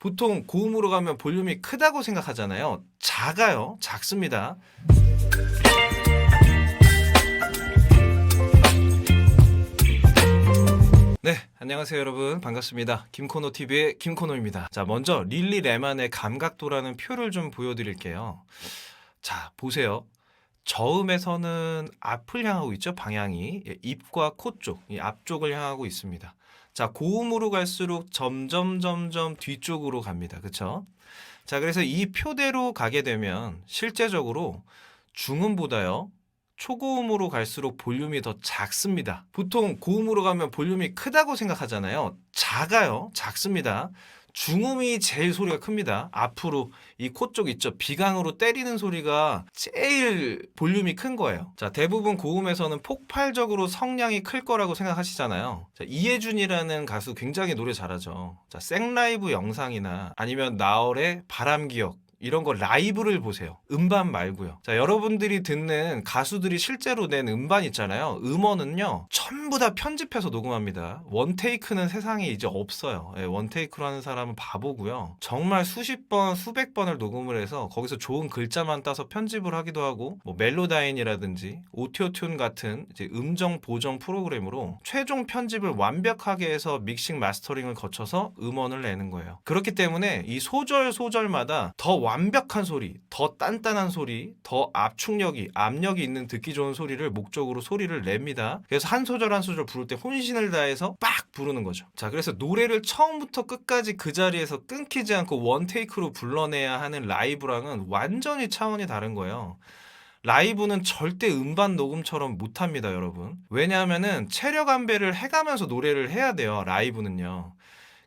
보통 고음으로 가면 볼륨이 크다고 생각하잖아요. 작아요. 작습니다. 네, 안녕하세요 여러분. 반갑습니다. 김코노TV의 김코노입니다. 자, 먼저 릴리 레만의 감각도라는 표를 좀 보여드릴게요. 자, 보세요. 저음에서는 앞을 향하고 있죠. 방향이 입과 코 쪽, 이 앞쪽을 향하고 있습니다. 자, 고음으로 갈수록 점점 뒤쪽으로 갑니다. 그쵸? 자, 그래서 이 표대로 가게 되면 실제적으로 중음보다요 초고음으로 갈수록 볼륨이 더 작습니다. 보통 고음으로 가면 볼륨이 크다고 생각하잖아요. 작아요. 작습니다. 중음이 제일 소리가 큽니다. 앞으로 이 코 쪽 있죠. 비강으로 때리는 소리가 제일 볼륨이 큰 거예요. 자, 대부분 고음에서는 폭발적으로 성량이 클 거라고 생각하시잖아요. 자, 이해준이라는 가수 굉장히 노래 잘하죠. 자, 생라이브 영상이나 아니면 나얼의 바람기억 이런 거 라이브를 보세요. 음반 말고요. 자, 여러분들이 듣는 가수들이 실제로 낸 음반 있잖아요. 음원은요 전부 다 편집해서 녹음합니다. 원테이크는 세상에 이제 없어요. 원테이크로 하는 사람은 바보고요. 정말 수십 번 수백 번을 녹음을 해서 거기서 좋은 글자만 따서 편집을 하기도 하고, 뭐 멜로다인이라든지 오디오튠 같은 이제 음정 보정 프로그램으로 최종 편집을 완벽하게 해서 믹싱 마스터링을 거쳐서 음원을 내는 거예요. 그렇기 때문에 이 소절마다 더 완벽한 소리, 더 단단한 소리, 더 압력이 있는 듣기 좋은 소리를 목적으로 소리를 냅니다. 그래서 한 소절 한 소절 부를 때 혼신을 다해서 빡 부르는 거죠. 자, 그래서 노래를 처음부터 끝까지 그 자리에서 끊기지 않고 원테이크로 불러내야 하는 라이브랑은 완전히 차원이 다른 거예요. 라이브는 절대 음반 녹음처럼 못합니다, 여러분. 왜냐하면은 체력 안배를 해가면서 노래를 해야 돼요, 라이브는요.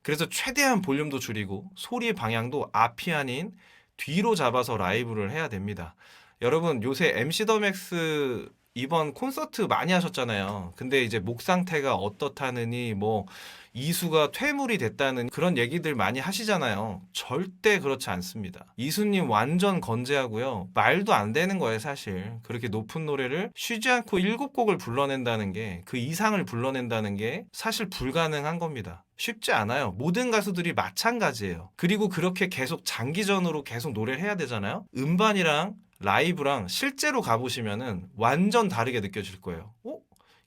그래서 최대한 볼륨도 줄이고 소리의 방향도 앞이 아닌 뒤로 잡아서 라이브를 해야 됩니다. 여러분, 요새 MC 더 맥스 이번 콘서트 많이 하셨잖아요. 근데 이제 목 상태가 어떻다느니 뭐 이수가 퇴물이 됐다는 그런 얘기들 많이 하시잖아요. 절대 그렇지 않습니다. 이수님 완전 건재하고요. 말도 안 되는 거예요, 사실. 그렇게 높은 노래를 쉬지 않고 7곡을 불러낸다는 게, 그 이상을 불러낸다는 게 사실 불가능한 겁니다. 쉽지 않아요. 모든 가수들이 마찬가지예요. 그리고 그렇게 계속 장기전으로 계속 노래를 해야 되잖아요. 음반이랑 라이브랑 실제로 가보시면은 완전 다르게 느껴질 거예요.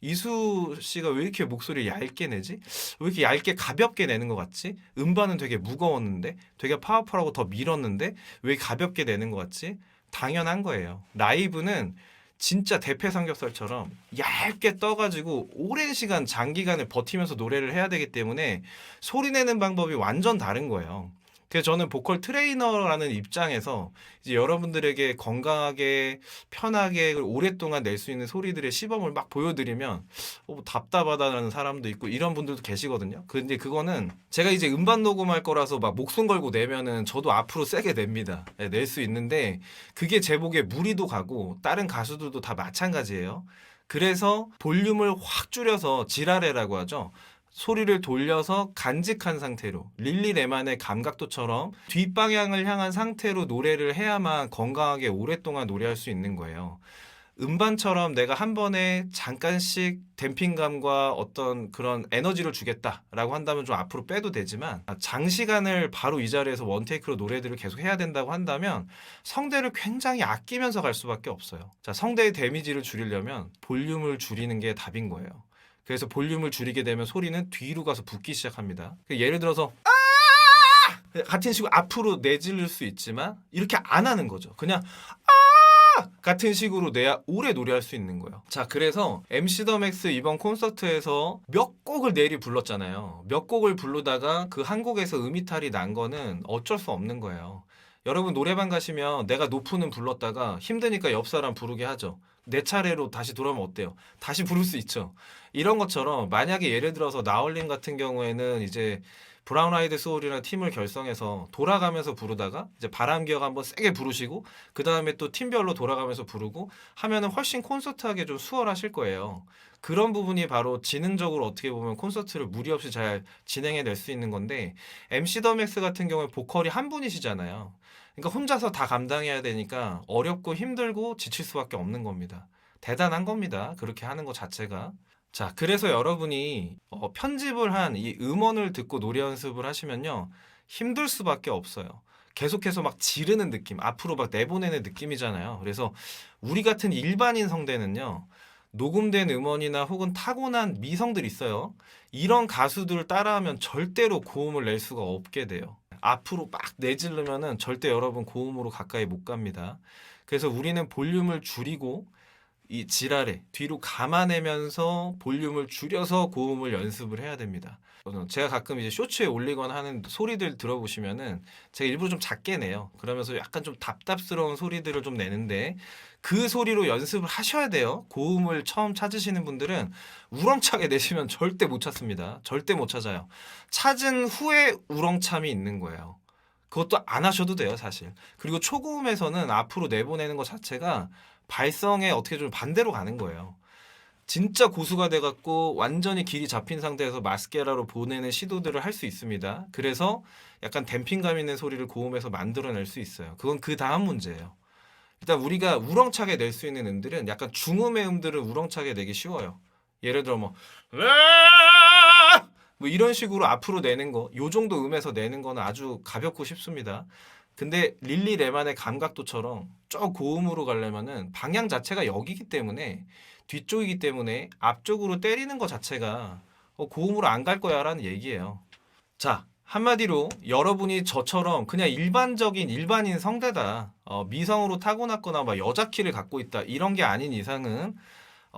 이수 씨가 왜 이렇게 목소리 얇게 내지? 왜 이렇게 얇게 가볍게 내는 것 같지? 음반은 되게 무거웠는데, 되게 파워풀하고 더 밀었는데 왜 가볍게 내는 것 같지? 당연한 거예요. 라이브는 진짜 대패 삼겹살처럼 얇게 떠가지고 오랜 시간 장기간을 버티면서 노래를 해야 되기 때문에 소리 내는 방법이 완전 다른 거예요. 그래서 저는 보컬 트레이너라는 입장에서 이제 여러분들에게 건강하게 편하게 오랫동안 낼 수 있는 소리들의 시범을 막 보여드리면 뭐 답답하다는 사람도 있고 이런 분들도 계시거든요. 근데 그거는 제가 이제 음반 녹음할 거라서 막 목숨 걸고 내면은 저도 앞으로 세게 냅니다. 낼 수 있는데 그게 제 목에 무리도 가고 다른 가수들도 다 마찬가지예요. 그래서 볼륨을 확 줄여서 지라레라고 하죠. 소리를 돌려서 간직한 상태로 릴리 레만의 감각도처럼 뒷방향을 향한 상태로 노래를 해야만 건강하게 오랫동안 노래할 수 있는 거예요. 음반처럼 내가 한 번에 잠깐씩 댐핑감과 어떤 그런 에너지를 주겠다라고 한다면 좀 앞으로 빼도 되지만, 장시간을 바로 이 자리에서 원테이크로 노래들을 계속 해야 된다고 한다면 성대를 굉장히 아끼면서 갈 수밖에 없어요. 자, 성대의 데미지를 줄이려면 볼륨을 줄이는 게 답인 거예요. 그래서 볼륨을 줄이게 되면 소리는 뒤로 가서 붓기 시작합니다. 예를 들어서 같은 식으로 앞으로 내지를 수 있지만 이렇게 안 하는 거죠. 그냥 같은 식으로 내야 오래 노래할 수 있는 거예요. 자, 그래서 MC 더 맥스 이번 콘서트에서 몇 곡을 내리 불렀잖아요. 몇 곡을 부르다가 그 한 곡에서 음이탈이 난 거는 어쩔 수 없는 거예요. 여러분 노래방 가시면 내가 높은 불렀다가 힘드니까 옆 사람 부르게 하죠. 내 차례로 다시 돌아오면 어때요? 다시 부를 수 있죠. 이런 것처럼 만약에 예를 들어서 나얼린 같은 경우에는 이제 브라운 아이드 소울이라는 팀을 결성해서 돌아가면서 부르다가 이제 바람기억 한번 세게 부르시고 그 다음에 또 팀별로 돌아가면서 부르고 하면은 훨씬 콘서트하게 좀 수월하실 거예요. 그런 부분이 바로 지능적으로 어떻게 보면 콘서트를 무리 없이 잘 진행해낼 수 있는 건데, MC 더 맥스 같은 경우에 보컬이 한 분이시잖아요. 그러니까 혼자서 다 감당해야 되니까 어렵고 힘들고 지칠 수밖에 없는 겁니다. 대단한 겁니다. 그렇게 하는 것 자체가. 자, 그래서 여러분이 편집을 한 이 음원을 듣고 노래 연습을 하시면요, 힘들 수밖에 없어요. 계속해서 막 지르는 느낌, 앞으로 막 내보내는 느낌이잖아요. 그래서 우리 같은 일반인 성대는요, 녹음된 음원이나 혹은 타고난 미성들이 있어요. 이런 가수들을 따라하면 절대로 고음을 낼 수가 없게 돼요. 앞으로 막 내지르면은 절대 여러분 고음으로 가까이 못 갑니다. 그래서 우리는 볼륨을 줄이고 이 지랄에 뒤로 감아내면서 볼륨을 줄여서 고음을 연습을 해야 됩니다. 제가 가끔 이제 쇼츠에 올리거나 하는 소리들 들어보시면은 제가 일부러 좀 작게 내요. 그러면서 약간 좀 답답스러운 소리들을 좀 내는데 그 소리로 연습을 하셔야 돼요. 고음을 처음 찾으시는 분들은 우렁차게 내시면 절대 못 찾습니다. 절대 못 찾아요. 찾은 후에 우렁참이 있는 거예요. 그것도 안 하셔도 돼요, 사실. 그리고 초고음에서는 앞으로 내보내는 것 자체가 발성에 어떻게 좀 반대로 가는 거예요. 진짜 고수가 돼갖고 완전히 길이 잡힌 상태에서 마스케라로 보내는 시도들을 할 수 있습니다. 그래서 약간 댐핑감 있는 소리를 고음에서 만들어낼 수 있어요. 그건 그 다음 문제예요. 일단 우리가 우렁차게 낼 수 있는 음들은 약간 중음의 음들을 우렁차게 내기 쉬워요. 예를 들어 뭐 이런 식으로 앞으로 내는 거, 요 정도 음에서 내는 거는 아주 가볍고 쉽습니다. 근데 릴리 레만의 감각도처럼 저 고음으로 가려면은 방향 자체가 여기기 때문에 뒤쪽이기 때문에 앞쪽으로 때리는 것 자체가 고음으로 안 갈 거야라는 얘기예요. 자, 한마디로 여러분이 저처럼 그냥 일반적인 일반인 성대다. 미성으로 타고났거나 막 여자 키를 갖고 있다. 이런 게 아닌 이상은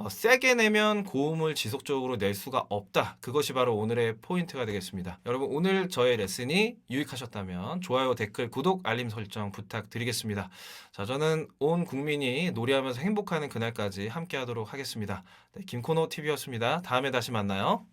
세게 내면 고음을 지속적으로 낼 수가 없다. 그것이 바로 오늘의 포인트가 되겠습니다. 여러분 오늘 저의 레슨이 유익하셨다면 좋아요, 댓글, 구독, 알림 설정 부탁드리겠습니다. 자, 저는 온 국민이 노래하면서 행복하는 그날까지 함께하도록 하겠습니다. 네, 김코노 TV였습니다. 다음에 다시 만나요.